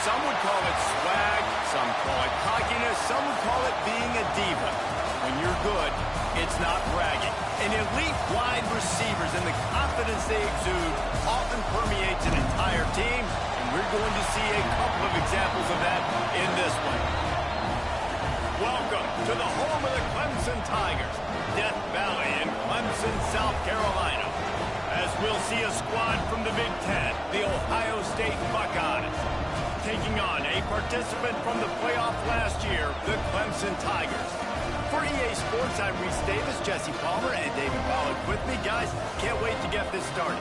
Some would call it swag, some call it cockiness, some would call it being a diva. When you're good, it's not bragging. And elite wide receivers and the confidence they exude often permeates an entire team, and we're going to see a couple of examples of that in this one. Welcome to the home of the Clemson Tigers, Death Valley in Clemson, South Carolina. As we'll see a squad from the Big Ten, the Ohio State Buckeyes, taking on a participant from the playoff last year, the Clemson Tigers. For EA Sports, I'm Reese Davis, Jesse Palmer, and David Pollack with me. Guys, can't wait to get this started.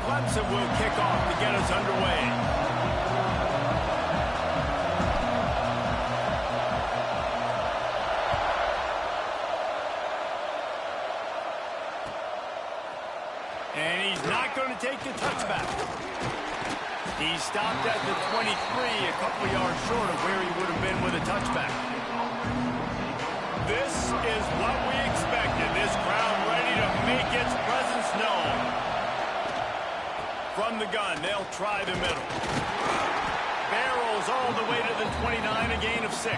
Clemson will kick off to get us underway. And he's not going to take the touchback. He stopped at the 23, a couple yards short of where he would have been with a touchback. This is what we expected. This crowd ready to make its presence known. From the gun, they'll try the middle. Barrels all the way to the 29, a gain of 6.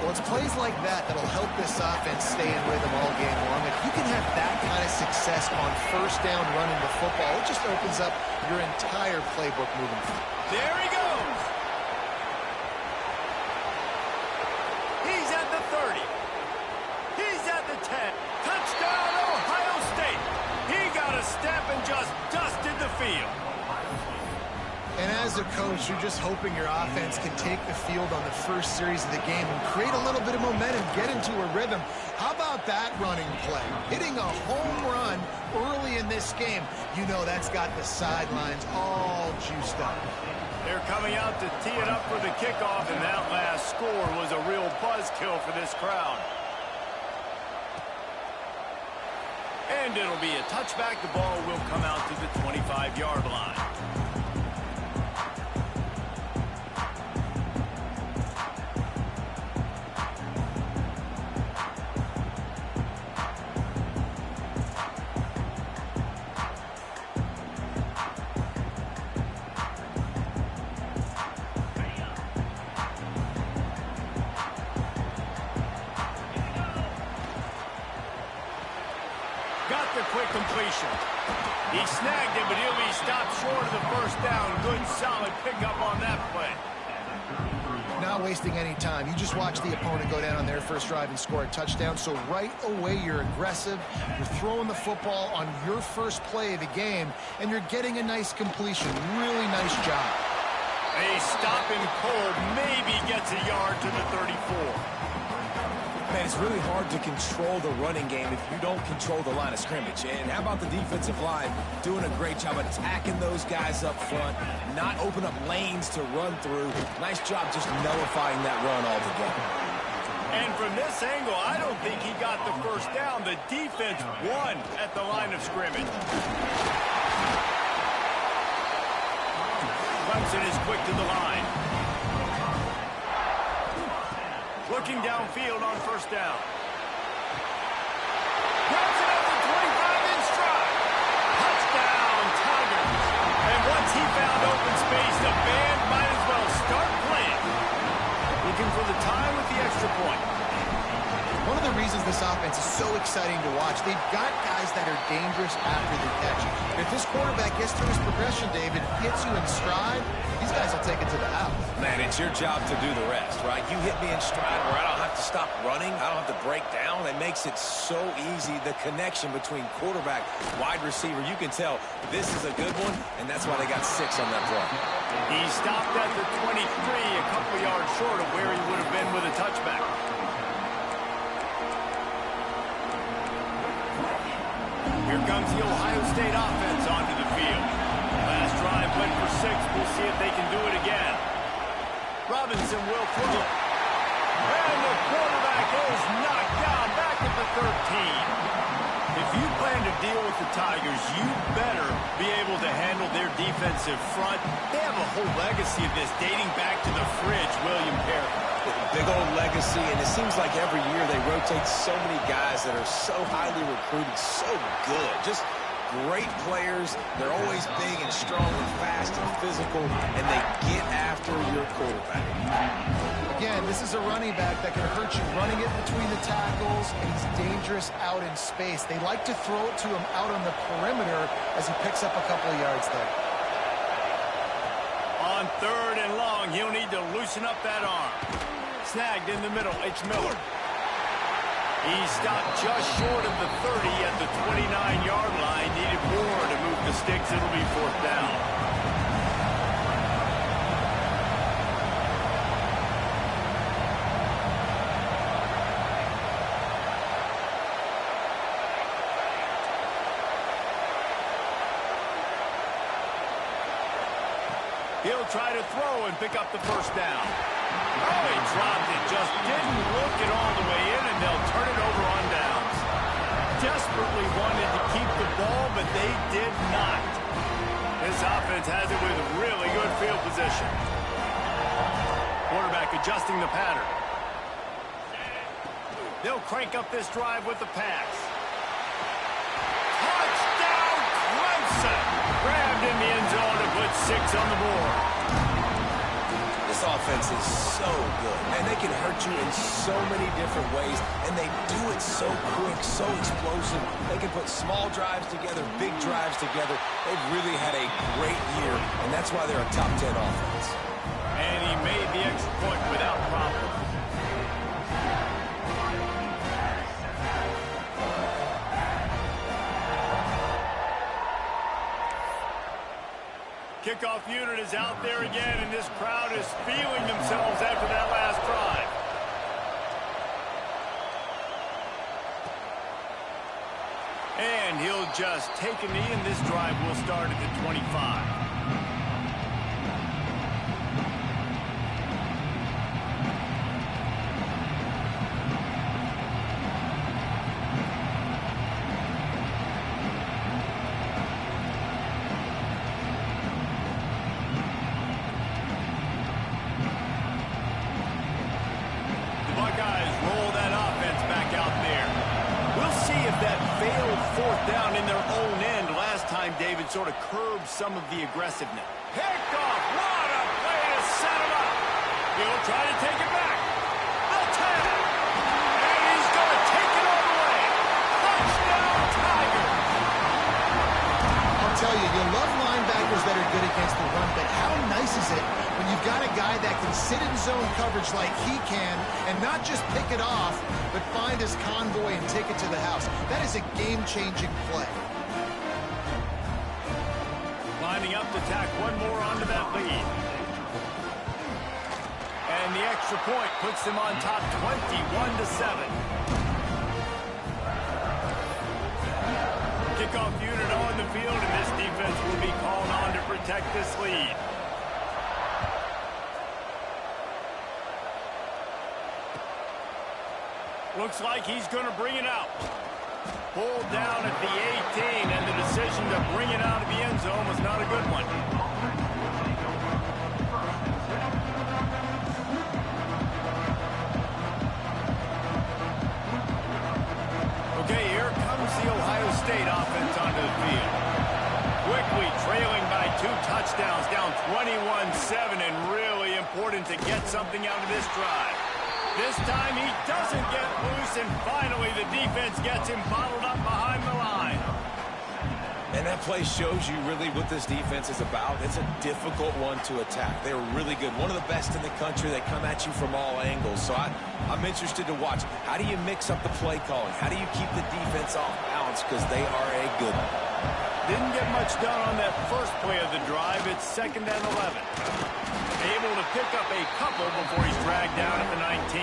Well, it's plays like that that'll help this offense stay in rhythm all game long. If you can have that kind of success on first down running the football, it just opens up your entire playbook moving forward. There he goes. He's at the 30. He's at the 10. Touchdown, Ohio State. He got a step and just dusted the field. And as a coach, you're just hoping your offense can take the field on the first series of the game and create a little bit of momentum, get into a rhythm. How about that running play? Hitting a home run early in this game. You know that's got the sidelines all juiced up. They're coming out to tee it up for the kickoff, and that last score was a real buzzkill for this crowd. And it'll be a touchback. The ball will come out to the 25-yard line. Got the quick completion. He snagged it, but he'll be stopped short of the first down. Good, solid pickup on that play. Not wasting any time. You just watch the opponent go down on their first drive and score a touchdown. So right away, you're aggressive. You're throwing the football on your first play of the game, and you're getting a nice completion. Really nice job. A stop in cold maybe gets a yard to the 34. Man, it's really hard to control the running game if you don't control the line of scrimmage. And how about the defensive line doing a great job attacking those guys up front, not open up lanes to run through. Nice job just nullifying that run altogether. And from this angle, I don't think he got the first down. The defense won at the line of scrimmage. Clemson is quick to the line. Looking downfield on first down. Grabs it at the 25 in stride. Touchdown, Tigers. And once he found open space, the band might as well start playing. Looking for the tie with the extra point. One of the reasons this offense is so exciting to watch, they've got guys that are dangerous after the catch. If this quarterback gets through his progression, David, hits you in stride, these guys will take it to the house. Man, it's your job to do the rest, right? You hit me in stride where I don't have to stop running. I don't have to break down. It makes it so easy, the connection between quarterback, wide receiver. You can tell this is a good one, and that's why they got 6 on that play. He stopped at the 23, a couple yards short of where he would have been with a touchback. Here comes the Ohio State offense onto the field. Last drive went for 6. We'll see if they can do it again. Robinson will throw. And the quarterback is knocked down back at the 13. If you plan to deal with the Tigers, you better be able to handle their defensive front. They have a whole legacy of this dating back to the fridge, William Perry. Big old legacy, and it seems like every year they rotate so many guys that are so highly recruited, so good. Just great players. They're always big and strong and fast and physical, and they get after your quarterback. Again, this is a running back that can hurt you running it between the tackles, and he's dangerous out in space. They like to throw it to him out on the perimeter as he picks up a couple of yards there. On 3rd and long, he'll need to loosen up that arm. Snagged in the middle, it's Miller. He stopped just short of the 30 at the 29-yard line. Needed more to move the sticks. It'll be 4th down. He'll try to throw and pick up the 1st down. Oh, he dropped it. Just didn't look it all the way in, and they'll turn it over on downs. Desperately wanted to keep the ball, but they did not. This offense has it with really good field position. Quarterback adjusting the pattern. They'll crank up this drive with the pass. Touchdown, Clemson! Grabbed in the end zone to put 6 on the board. This offense is so good, and they can hurt you in so many different ways, and they do it so quick, so explosive. They can put small drives together, big drives together. They've really had a great year, and that's why they're a top 10 offense. And he made the extra point without problem. Kickoff unit is out there again, and this crowd is feeling themselves after that last drive. And he'll just take a knee, and this drive will start at the 25. Buckeyes roll that offense back out there. We'll see if that failed 4th down in their own end last time David sort of curbed some of the aggressiveness. Picked off. What a play to set him up. He'll try to take it back. They'll tap it. And he's going to take it all the way. Touchdown, Tigers. I'll tell you, you love linebackers that are good against the run, but how nice is it when you've got a guy that can sit in zone coverage like he can and not just pick it off, but find his convoy and take it to the house. That is a game-changing play. Lining up to tack one more onto that lead. And the extra point puts them on top 21-7. Kickoff unit on the field, and this defense will be called on to protect this lead. Looks like he's going to bring it out. Pulled down at the 18, and the decision to bring it out of the end zone was not a good one. Okay, here comes the Ohio State offense onto the field. Quickly trailing by 2 touchdowns, down 21-7, and really important to get something out of this drive. This time he doesn't get loose, and finally the defense gets him bottled up behind the line. And that play shows you really what this defense is about. It's a difficult one to attack. They're really good. One of the best in the country. They come at you from all angles. So I'm interested to watch. How do you mix up the play calling? How do you keep the defense off balance? Because they are a good one. Didn't get much done on that first play of the drive. It's 2nd and 11. Able to pick up a couple before he's dragged down at the 19.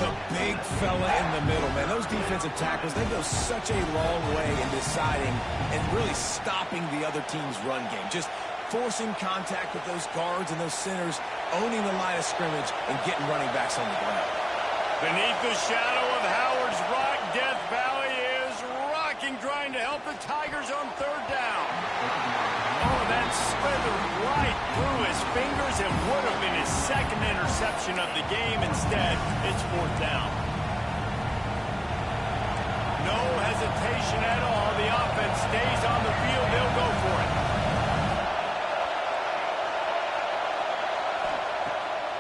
The big fella in the middle, man. Those defensive tackles, they go such a long way in deciding and really stopping the other team's run game. Just forcing contact with those guards and those centers, owning the line of scrimmage, and getting running backs on the ground. Beneath the shadow of Howard's Rock, Death Valley is Tigers on third down. Oh, that slithered right through his fingers. It would have been his second interception of the game. Instead, it's fourth down. No hesitation at all. The offense stays on the field. They'll go for it.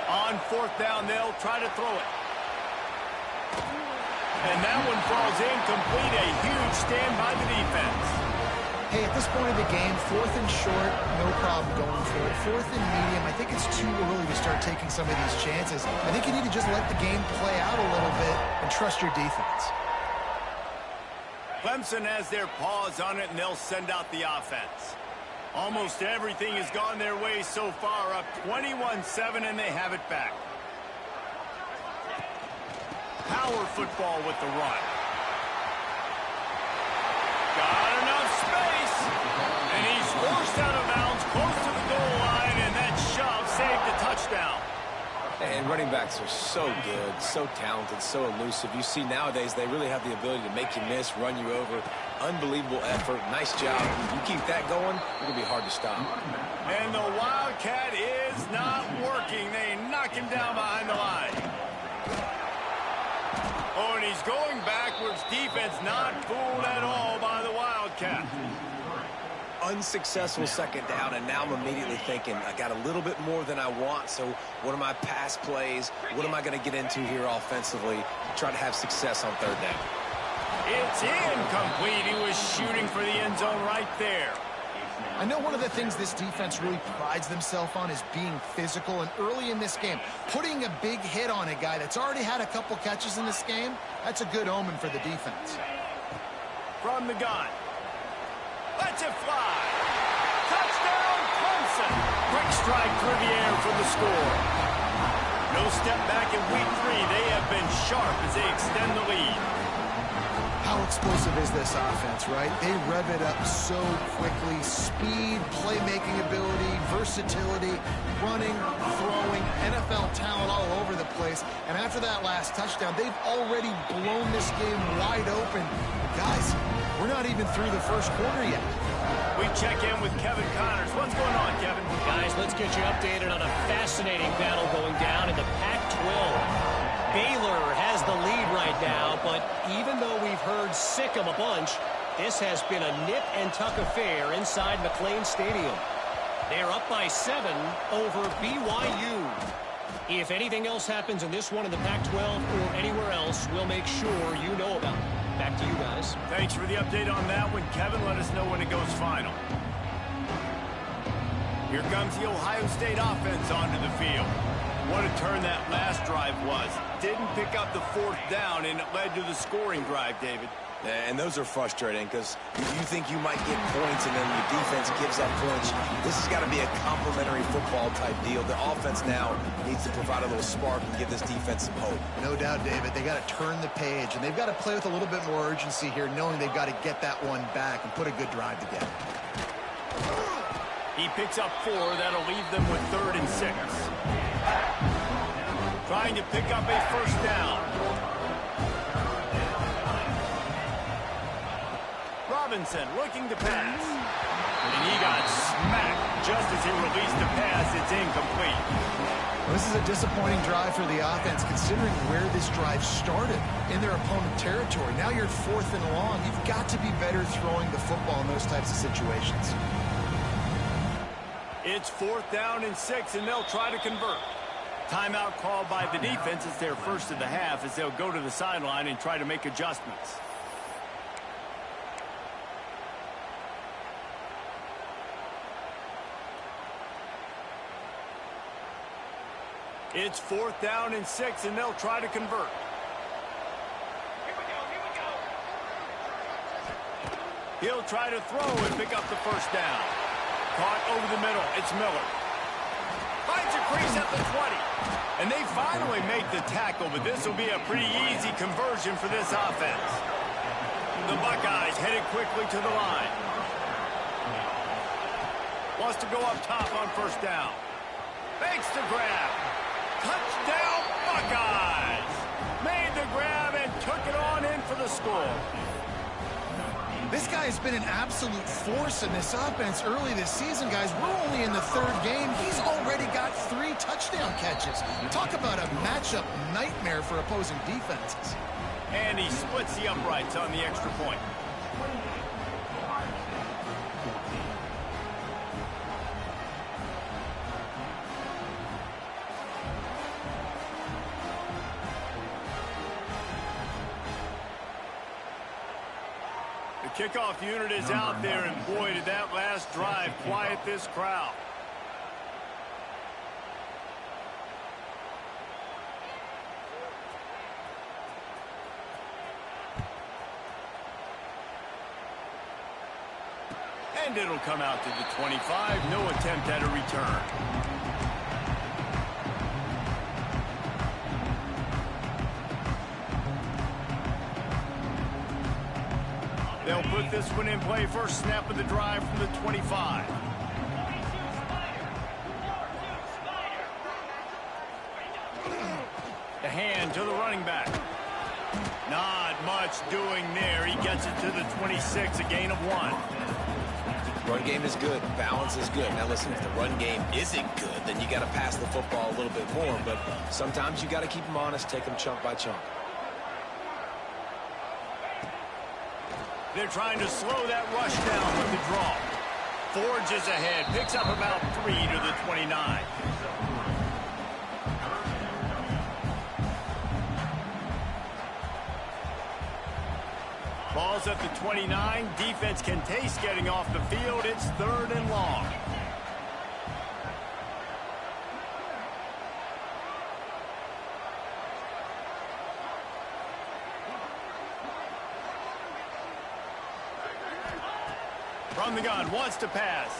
On fourth down, they'll try to throw it. And that one falls incomplete. A huge stand by the defense. Hey, at this point of the game, fourth and short, no problem going for it. Fourth and medium, I think it's too early to start taking some of these chances. I think you need to just let the game play out a little bit and trust your defense. Clemson has their paws on it, and they'll send out the offense. Almost everything has gone their way so far, up 21-7, and they have it back. Power football with the run. Got enough space, and he's forced out of bounds close to the goal line, and that shove saved the touchdown. And running backs are so good, so talented, so elusive. You see nowadays they really have the ability to make you miss, run you over. Unbelievable effort. Nice job. You keep that going, it'll be hard to stop. And the Wildcat is not working. They knock him down behind the line. Oh, and he's going backwards. Defense not fooled at all by the Wildcat. Unsuccessful second down, and now I'm immediately thinking, I got a little bit more than I want, so what are my pass plays? What am I going to get into here offensively to try to have success on third down? It's incomplete. He was shooting for the end zone right there. I know one of the things this defense really prides themselves on is being physical, and early in this game, putting a big hit on a guy that's already had a couple catches in this game, that's a good omen for the defense. From the gun. Lets it fly. Touchdown, Clemson. Quick strike through the air for the score. No step back in week 3. They have been sharp as they extend the lead. How explosive is this offense, right? They rev it up so quickly. Speed, playmaking ability, versatility, running, throwing, NFL talent all over the place. And after that last touchdown, they've already blown this game wide open. Guys, we're not even through the first quarter yet. We check in with Kevin Connors. What's going on, Kevin? Guys, let's get you updated on a fascinating battle going down in the Pac-12. Baylor has the lead right now, but even though we've heard sick 'em a bunch, this has been a nip-and-tuck affair inside McLean Stadium. They're up by 7 over BYU. If anything else happens in this one in the Pac-12 or anywhere else, we'll make sure you know about it. Back to you guys. Thanks for the update on that one, Kevin. Let us know when it goes final. Here comes the Ohio State offense onto the field. What a turn that last drive was. Didn't pick up the fourth down, and it led to the scoring drive, David. And those are frustrating because you think you might get points and then your defense gives up points. This has got to be a complementary football type deal. The offense now needs to provide a little spark and give this defense some hope. No doubt, David. They got to turn the page, and they've got to play with a little bit more urgency here, knowing they've got to get that one back and put a good drive together. He picks up 4. That'll leave them with 3rd and 6. Trying to pick up a first down. Robinson looking to pass. And he got smacked just as he released the pass. It's incomplete. Well, this is a disappointing drive for the offense, considering where this drive started in their opponent territory. Now you're 4th and long. You've got to be better throwing the football in those types of situations. It's 4th down and 6, and they'll try to convert. Timeout called by the defense. It's their first of the half as they'll go to the sideline and try to make adjustments. It's 4th down and 6, and they'll try to convert. He'll try to throw and pick up the first down. Caught over the middle. It's Miller. Finds a crease at the 20. And they finally make the tackle, but this will be a pretty easy conversion for this offense. The Buckeyes headed quickly to the line. Wants to go up top on first down. Makes the grab. Touchdown, Buckeyes! Made the grab and took it on in for the score. This guy has been an absolute force in this offense early this season, guys. We're only in the third game. He's already got 3 touchdown catches. Talk about a matchup nightmare for opposing defenses. And he splits the uprights on the extra point. The kickoff unit is out there, and boy, did that last drive quiet this crowd. And it'll come out to the 25. No attempt at a return. They'll put this one in play. First snap of the drive from the 25. The hand to the running back. Not much doing there. He gets it to the 26, a gain of 1. Run game is good. Balance is good. Now listen, if the run game isn't good, then you got to pass the football a little bit more. But sometimes you got to keep them honest, take them chunk by chunk. They're trying to slow that rush down with the draw. Forges ahead, picks up about 3 to the 29. Ball's at the 29. Defense can taste getting off the field. It's 3rd and long. From the gun, wants to pass.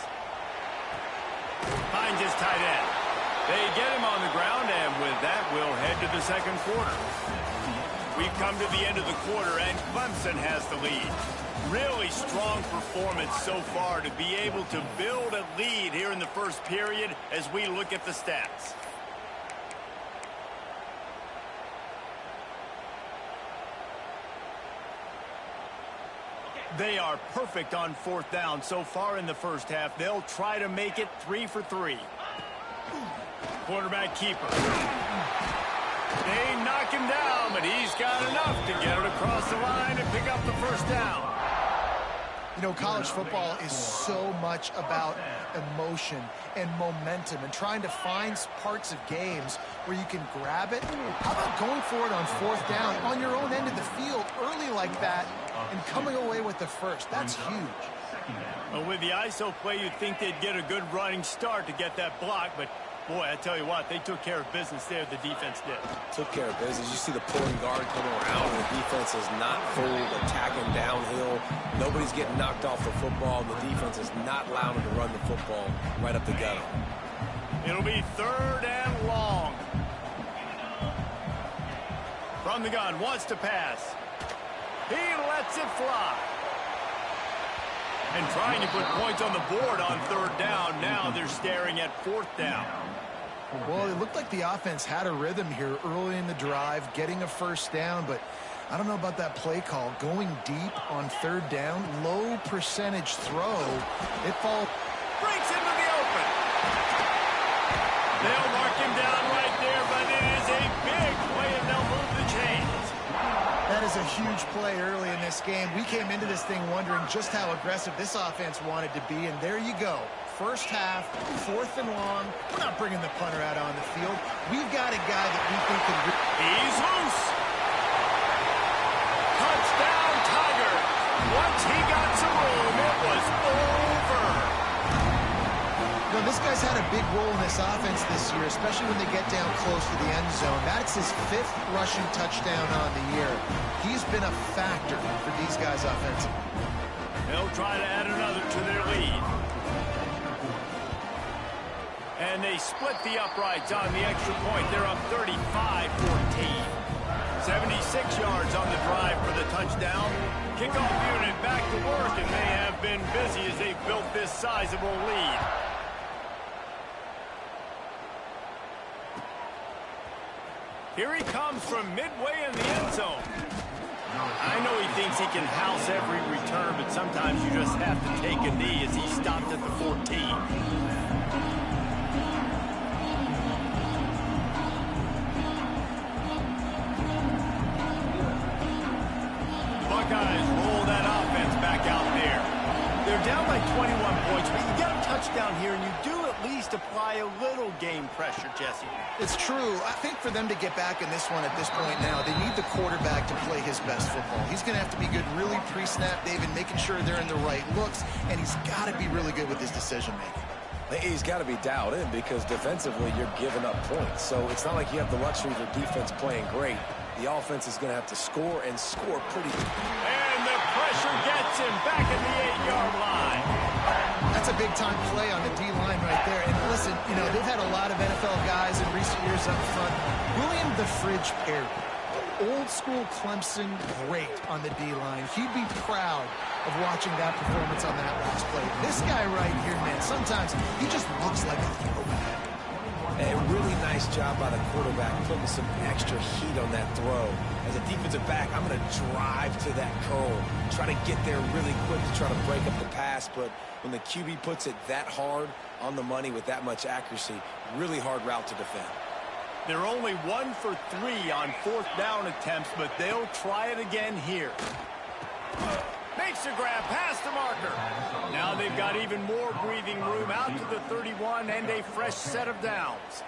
Finds his tight end. They get him on the ground, and with that, we'll head to the second quarter. We've come to the end of the quarter, and Clemson has the lead. Really strong performance so far to be able to build a lead here in the first period as we look at the stats. They are perfect on 4th down so far in the first half. They'll try to make it 3 for 3. Quarterback keeper. They knock him down, but he's got enough to get it across the line and pick up the first down. You know, college football is so much about emotion and momentum and trying to find parts of games where you can grab it. How about going for it on 4th down on your own end of the field early like that and coming away with the first? That's huge. Well, with the ISO play, you'd think they'd get a good running start to get that block, but boy, I tell you what, they took care of business there. The defense did. Took care of business. You see the pulling guard coming around. The defense is not full, attacking downhill. Nobody's getting knocked off the football. The defense is not allowing them to run the football right up the gut. It'll be 3rd and long. From the gun, wants to pass. He lets it fly. And trying to put points on the board on 3rd down. Now they're staring at 4th down. Well, it looked like the offense had a rhythm here early in the drive, getting a first down, but I don't know about that play call. Going deep on 3rd down, low percentage throw. It falls. Breaks into the open. They'll mark him down right there, but it is a big play, and they'll move the chains. That is a huge play early in this game. We came into this thing wondering just how aggressive this offense wanted to be, and there you go. First half, 4th and long. We're not bringing the punter out on the field. We've got a guy that we think can... He's loose. Touchdown, Tiger. Once he got some room, it was over. You know, this guy's had a big role in this offense this year, especially when they get down close to the end zone. That's his 5th rushing touchdown on the year. He's been a factor for these guys offensively. They'll try to add another to their lead. And they split the uprights on the extra point. They're up 35-14. 76 yards on the drive for the touchdown. Kickoff unit back to work, and they have been busy as they've built this sizable lead. Here he comes from midway in the end zone. I know he thinks he can house every return, but sometimes you just have to take a knee as he stopped at the 14. Buckeyes roll that offense back out there. They're down by 21 points, but you get a touchdown here, and you do at least apply a little game pressure, Jesse. It's true. I think for them to get back in this one at this point now, they need the quarterback to play his best football. He's going to have to be good really pre-snap, David, making sure they're in the right looks, and he's got to be really good with his decision-making. He's got to be dialed in because defensively you're giving up points. So it's not like you have the luxury of your defense playing great. The offense is going to have to score and score pretty good. And the pressure gets him back at the 8-yard line. That's a big-time play on the D-line right there. And listen, you know, they've had a lot of NFL guys in recent years up front. William the Fridge Perry, old-school Clemson great on the D-line. He'd be proud of watching that performance on that last play. This guy right here, man, sometimes he just looks like a throwback. A really nice job by the quarterback, putting some extra heat on that throw. As a defensive back, I'm going to drive to that curl, try to get there really quick to try to break up the pass, but when the QB puts it that hard on the money with that much accuracy, really hard route to defend. They're only 1 for 3 on 4th down attempts, but they'll try it again here. Makes a grab past the marker. Now they've got even more breathing room out to the 31 and a fresh set of downs.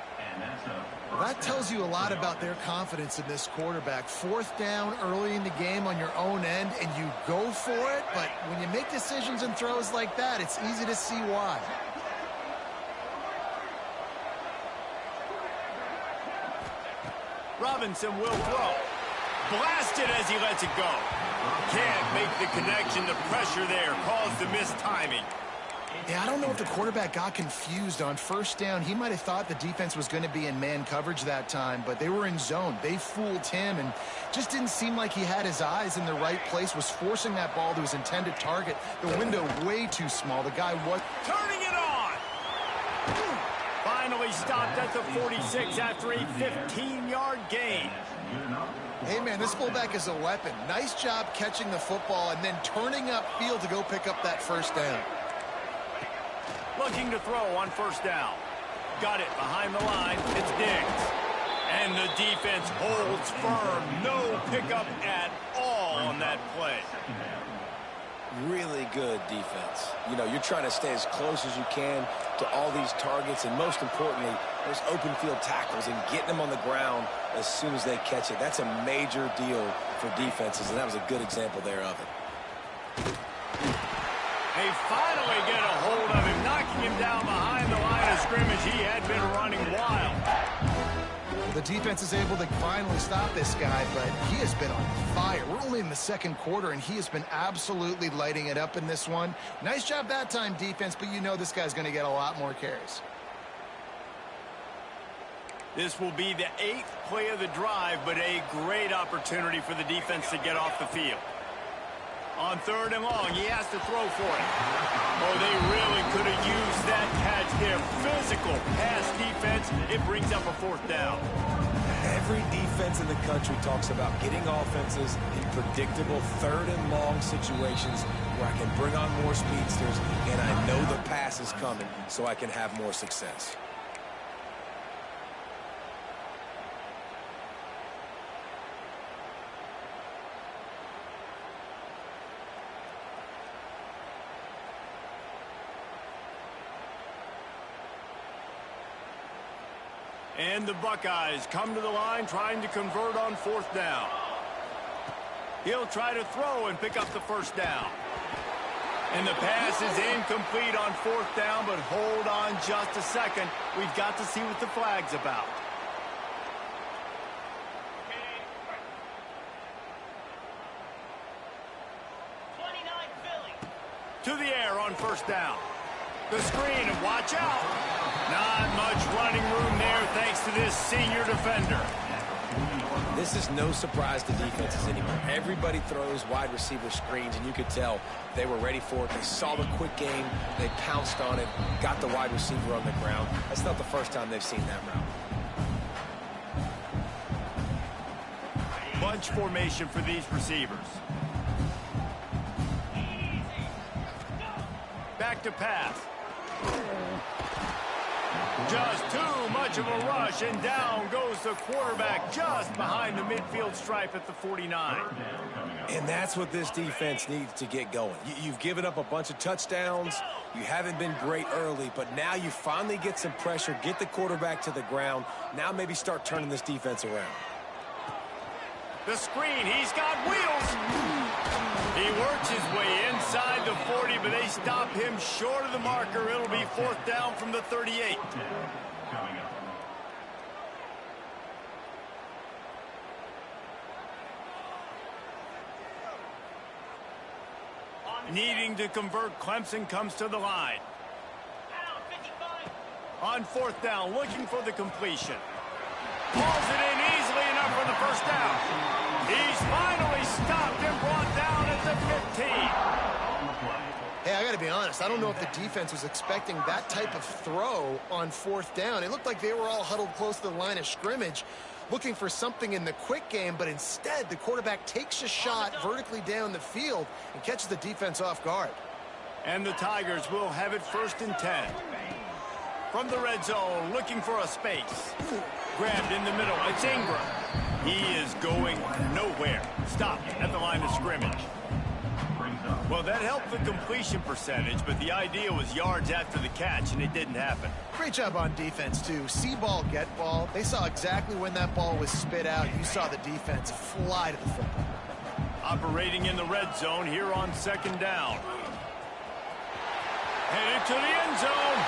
That tells you a lot about their confidence in this quarterback. 4th down early in the game on your own end, and you go for it, but when you make decisions and throws like that, it's easy to see why. Robinson will throw. Blasted as he lets it go. Can't make the connection. The pressure there caused the missed timing. Yeah, I don't know if the quarterback got confused on 1st down. He might have thought the defense was going to be in man coverage that time, but they were in zone. They fooled him and just didn't seem like he had his eyes in the right place, was forcing that ball to his intended target. The window way too small. The guy was turning it on. Finally stopped at the 46 after a 15-yard gain. Hey, man, this fullback is a weapon. Nice job catching the football and then turning upfield to go pick up that 1st down. Looking to throw on 1st down. Got it behind the line. It's Diggs. And the defense holds firm. No pickup at all on that play. Really good defense. You know, you're trying to stay as close as you can to all these targets, and most importantly, those open field tackles and getting them on the ground as soon as they catch it. That's a major deal for defenses, and that was a good example there of it. They finally get a hold of him, knocking him down behind the line of scrimmage. He had been running wild. The defense is able to finally stop this guy, but he has been on fire. We're only in the 2nd quarter, and he has been absolutely lighting it up in this one. Nice job that time, defense, but you know this guy's going to get a lot more carries. This will be the 8th play of the drive, but a great opportunity for the defense to get off the field. On 3rd and long, he has to throw for it. Oh, they really could have used that catch there. Physical pass defense. It brings up a 4th down. Every defense in the country talks about getting offenses in predictable 3rd and long situations where I can bring on more speedsters and I know the pass is coming so I can have more success. And the Buckeyes come to the line trying to convert on 4th down. He'll try to throw and pick up the 1st down. And the pass is incomplete on 4th down, but hold on just a second. We've got to see what the flag's about. To the air on 1st down. The screen, and watch out. Not much running room there thanks to this senior defender. This is no surprise to defenses anymore. Everybody throws wide receiver screens, and you could tell they were ready for it. They saw the quick game. They pounced on it, got the wide receiver on the ground. That's not the first time they've seen that route. bunch formation for these receivers. Back to pass. Just too much of a rush, and down goes the quarterback just behind the midfield stripe at the 49. And that's what this defense needs to get going. You've given up a bunch of touchdowns. You haven't been great early, but now you finally get some pressure, get the quarterback to the ground. Now maybe start turning this defense around. The screen, he's got wheels. He works his way inside the 40, but they stop him short of the marker. It'll be 4th down from the 38. Needing to convert, Clemson comes to the line. On 4th down, looking for the completion. Pulls it in easily enough for the first down. He's finally stopped and brought down at the 15. Hey, I got to be honest. I don't know if the defense was expecting that type of throw on 4th down. It looked like they were all huddled close to the line of scrimmage, looking for something in the quick game, but instead the quarterback takes a shot vertically down the field and catches the defense off guard. And the Tigers will have it 1st and 10. From the red zone, looking for a space. Grabbed in the middle. It's Ingram. He is going nowhere. Stopped at the line of scrimmage. Well, that helped the completion percentage, but the idea was yards after the catch, and it didn't happen. Great job on defense, too. See ball, get ball. They saw exactly when that ball was spit out. You saw the defense fly to the football. Operating in the red zone here on 2nd down. Headed to the end zone.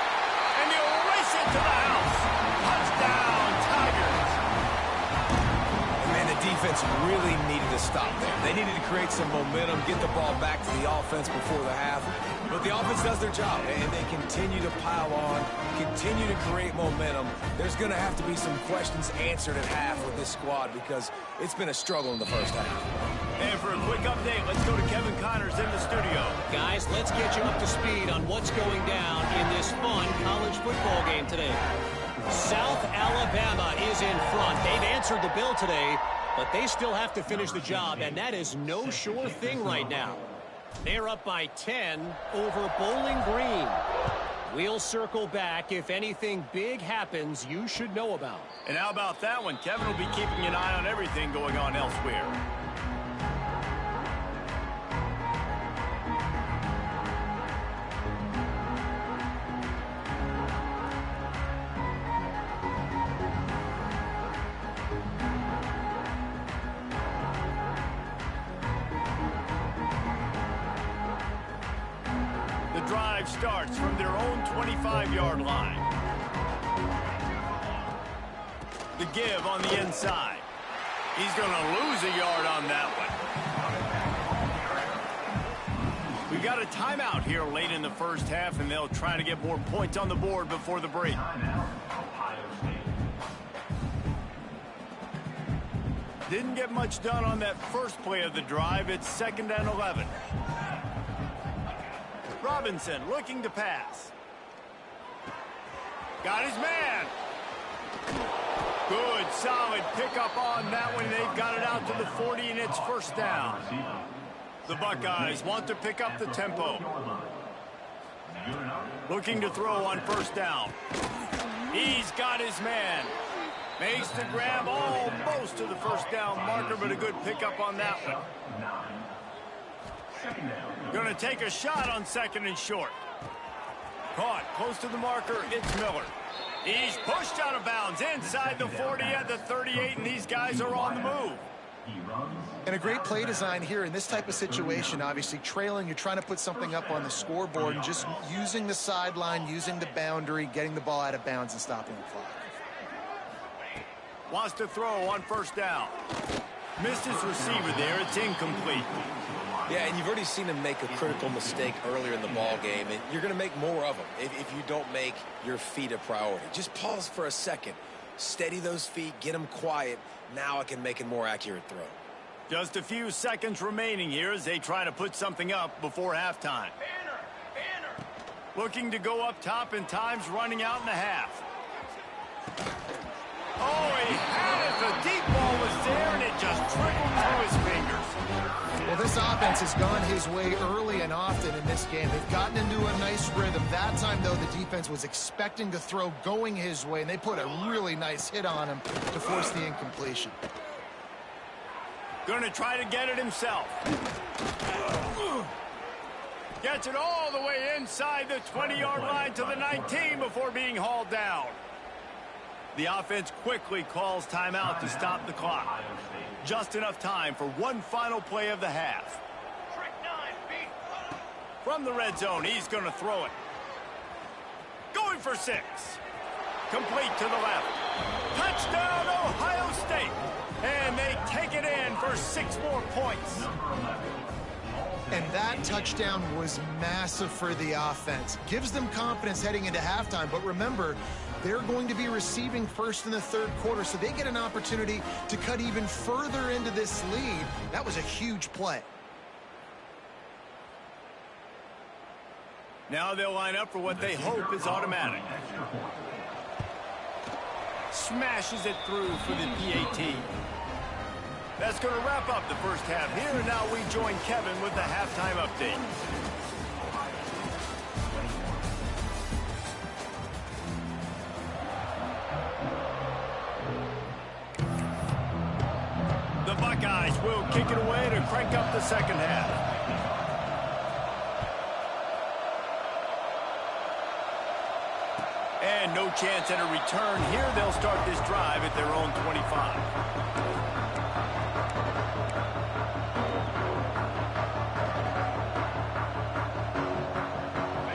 And he'll race it to the house. Touchdown, Tigers. And man, the defense really needed to stop there. They needed to create some momentum, get the ball back to the offense before the half. But the offense does their job, and they continue to pile on, continue to create momentum. There's going to have to be some questions answered at half with this squad because it's been a struggle in the first half. And for a quick update, let's go to Kevin Connors in the studio. Guys, let's get you up to speed on what's going down in this fun college football game today. South Alabama is in front. They've answered the bell today, but they still have to finish the job, and that is no sure thing right now. They're up by 10 over Bowling Green. We'll circle back. If anything big happens, you should know about. And how about that one? Kevin will be keeping an eye on everything going on elsewhere. Drive starts from their own 25-yard line. The give on the inside. He's going to lose a yard on that one. We got a timeout here late in the first half, and they'll try to get more points on the board before the break. Didn't get much done on that first play of the drive. It's 2nd and 11. Robinson looking to pass. Got his man. Good, solid pickup on that one. They've got it out to the 40, and it's 1st down. The Buckeyes want to pick up the tempo. Looking to throw on 1st down. He's got his man. Makes the grab almost to the 1st down marker, but a good pickup on that one. Going to take a shot on 2nd and short. Caught close to the marker. It's Miller. He's pushed out of bounds inside the 40 at the 38, and these guys are on the move. And a great play design here in this type of situation. Obviously trailing, you're trying to put something up on the scoreboard and just using the sideline, using the boundary, getting the ball out of bounds and stopping the clock. Wants to throw on 1st down. Missed his receiver there. It's incomplete. Yeah, and you've already seen him make a critical mistake earlier in the ball game, and you're going to make more of them if you don't make your feet a priority. Just pause for a second. Steady those feet, get them quiet. Now I can make a more accurate throw. Just a few seconds remaining here as they try to put something up before halftime. Looking to go up top, and time's running out in the half. Oh, he had it. The deep ball was there, and it just trickled Well, this offense has gone his way early and often in this game. They've gotten into a nice rhythm. That time, though, the defense was expecting to throw going his way, and they put a really nice hit on him to force the incompletion. Going to try to get it himself. Gets it all the way inside the 20-yard line to the 19 before being hauled down. The offense quickly calls timeout to stop the clock. Just enough time for one final play of the half. From the red zone, he's going to throw it. Going for 6. Complete to the left. Touchdown, Ohio State. And they take it in for 6 more points. And that touchdown was massive for the offense. Gives them confidence heading into halftime. But remember, they're going to be receiving first in the third quarter, so they get an opportunity to cut even further into this lead. That was a huge play. Now they'll line up for what they hope is automatic. Smashes it through for the PAT. That's going to wrap up the first half here, and now we join Kevin with the halftime update. The Buckeyes will kick it away to crank up the second half. And no chance at a return here. They'll start this drive at their own 25.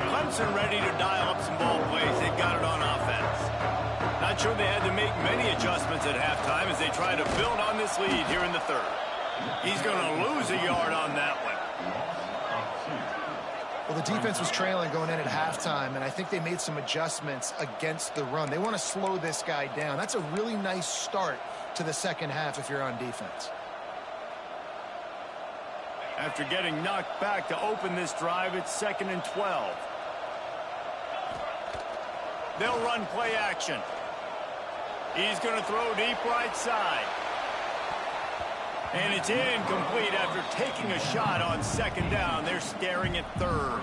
Clemson ready to dial up some ball plays. They've got it on offense. Not sure they had to make many adjustments at halftime as they try to build on this lead here in the third. He's going to lose a yard on that one. Well, the defense was trailing going in at halftime, and I think they made some adjustments against the run. They want to slow this guy down. That's a really nice start to the second half if you're on defense. After getting knocked back to open this drive, it's 2nd and 12. They'll run play action. He's going to throw deep right side. And it's incomplete after taking a shot on 2nd down. They're staring at 3rd.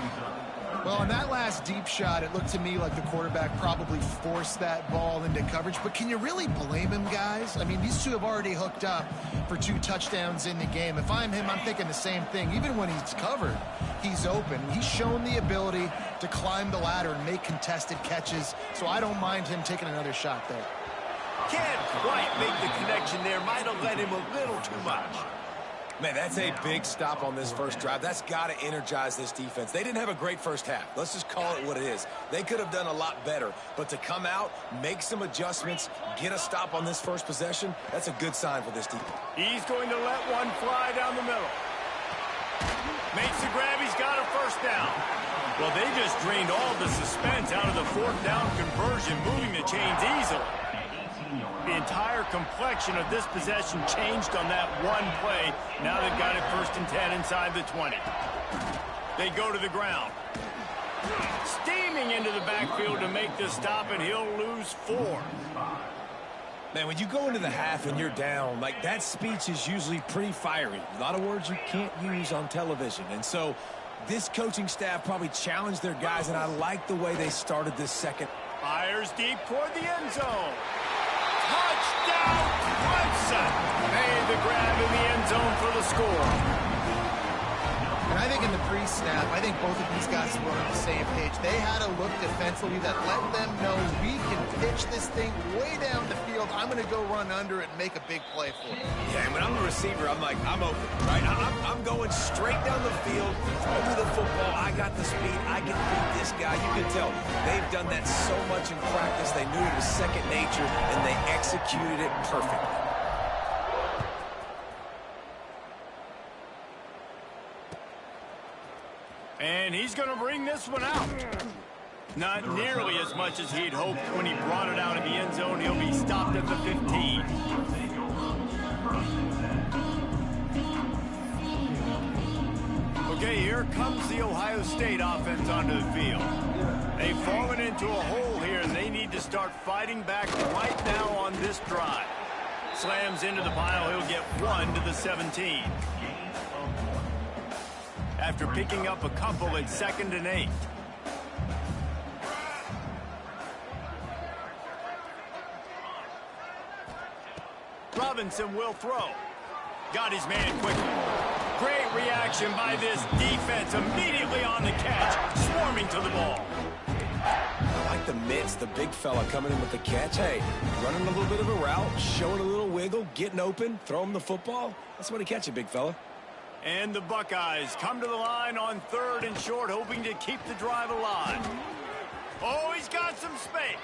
Well, on that last deep shot, it looked to me like the quarterback probably forced that ball into coverage. But can you really blame him, guys? I mean, these two have already hooked up for 2 touchdowns in the game. If I'm him, I'm thinking the same thing. Even when he's covered, he's open. He's shown the ability to climb the ladder and make contested catches. So I don't mind him taking another shot there. Can't quite make the connection there. Might have let him a little too much. Man, that's a big stop on this first drive. That's got to energize this defense. They didn't have a great first half. Let's just call it what it is. They could have done a lot better. But to come out, make some adjustments, get a stop on this first possession, that's a good sign for this defense. He's going to let one fly down the middle. Makes the grab. He's got a first down. Well, they just drained all the suspense out of the 4th down conversion, moving the chains easily. The entire complexion of this possession changed on that one play. Now they've got it 1st and 10 inside the 20. They go to the ground. Steaming into the backfield to make the stop, and he'll lose 4. Man, when you go into the half and you're down, like, that speech is usually pretty fiery. A lot of words you can't use on television. And so this coaching staff probably challenged their guys, and I like the way they started this second. Fires deep toward the end zone. Touchdown, Clemson! Made the grab in the end zone for the score. And I think in the pre-snap, I think both of these guys were on the same page. They had a look defensively that let them know we can pitch this thing way down the field. I'm going to go run under it and make a big play for it. Yeah, and when I'm a receiver, I'm like, I'm open, right? I'm going straight down the field, throw me the football. I got the speed. I can beat this guy. You can tell they've done that so much in practice. They knew it was second nature, and they executed it perfectly. And he's going to bring this one out. Not nearly as much as he'd hoped when he brought it out of the end zone. He'll be stopped at the 15. Okay, here comes the Ohio State offense onto the field. They've fallen into a hole here, and they need to start fighting back right now on this drive. Slams into the pile. He'll get 1 to the 17. after picking up a couple at 2nd and 8. Robinson will throw. Got his man quickly. Great reaction by this defense, immediately on the catch, swarming to the ball. I like the mitts, the big fella coming in with the catch. Hey, running a little bit of a route, showing a little wiggle, getting open, throw him the football. That's what he catch it, big fella. And the Buckeyes come to the line on 3rd and short, hoping to keep the drive alive. Oh, he's got some space.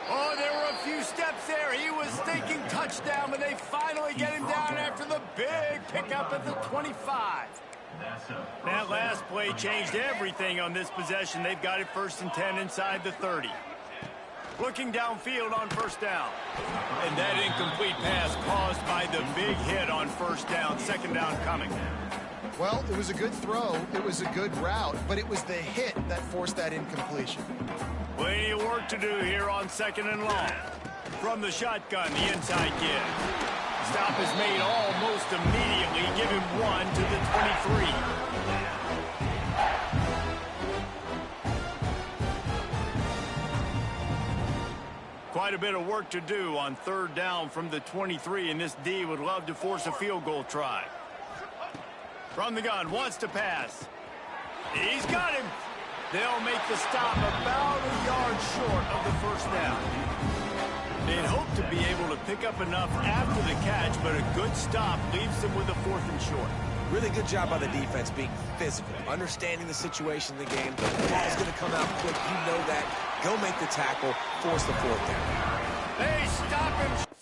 Oh, there were a few steps there. He was thinking touchdown, but they finally get him down after the big pickup at the 25. That last play changed everything on this possession. They've got it 1st and 10 inside the 30. Looking downfield on 1st down. And that incomplete pass caused by the big hit on 1st down. 2nd down coming. Well, it was a good throw. It was a good route, but it was the hit that forced that incompletion. Plenty of work to do here on 2nd and long. From the shotgun, the inside kid. Stop is made almost immediately. Give him 1 to the 23. Quite a bit of work to do on 3rd down from the 23, and this D would love to force a field goal try. From the gun, wants to pass. He's got him. They'll make the stop about a yard short of the 1st down. They'd hope to be able to pick up enough after the catch, but a good stop leaves them with a 4th and short. Really good job by the defense being physical, understanding the situation in the game. The ball's going to come out quick. You know that. Go make the tackle, force the 4th down. They stop him.